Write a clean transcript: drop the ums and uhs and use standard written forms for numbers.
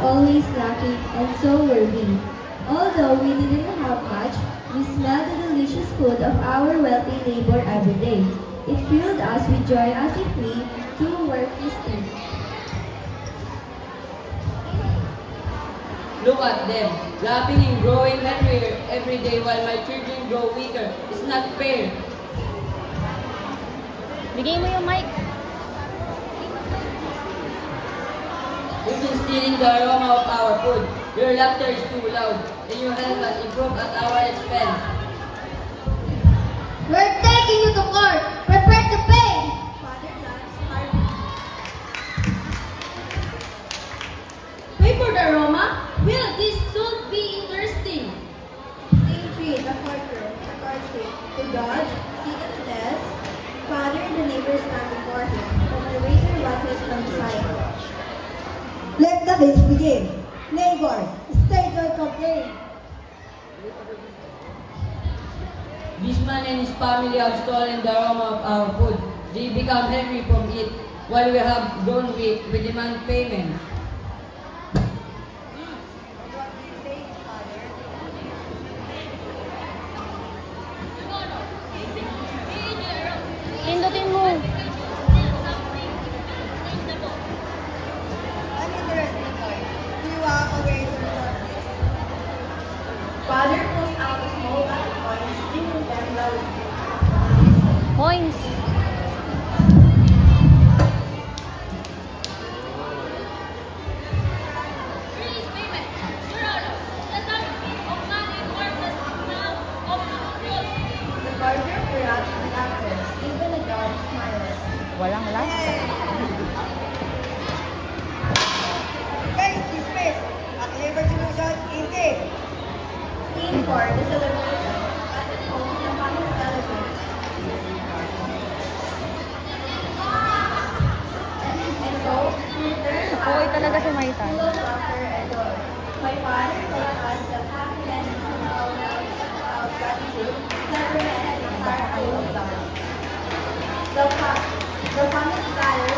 always laughing, and so were we. Although we didn't have much, we smelled the delicious food of our wealthy neighbor every day. It filled us with joy as if we, too, were feasting. Look at them, laughing and growing hungrier every day while my children grow weaker. It's not fair. Bigay mo yung mic. You've been stealing the aroma of our food. Your laughter is too loud, and you help us improve at our expense. We're taking you to court. Prepare to pay. Father laughs hard. Pay for the aroma? Will this don't be interesting? Scene 3, the courtroom, the court seat. The judge, seated at the desk. Father and the neighbors stand before him. The narrator watches from the side. Let the case begin. Neighbors, state your complaint. This man and his family have stolen the aroma of our food. They become hungry from it. While we have grown weak, we demand payment. Pindutin mo. Father pulls out a small bag of coins, giving them loudly. Coins. The courtroom erupts with laughter. Even the judge smiles. Walang lasa. Case dismissed. At labor solution in case. Scene 4, the celebration. At the home, the family celebrates. And so, he returns Nakuhay out talaga si Marita. full of laughter and joy. My father taught us that happiness is an outcome of gratitude, cleverness, and heart full of love. The family gathers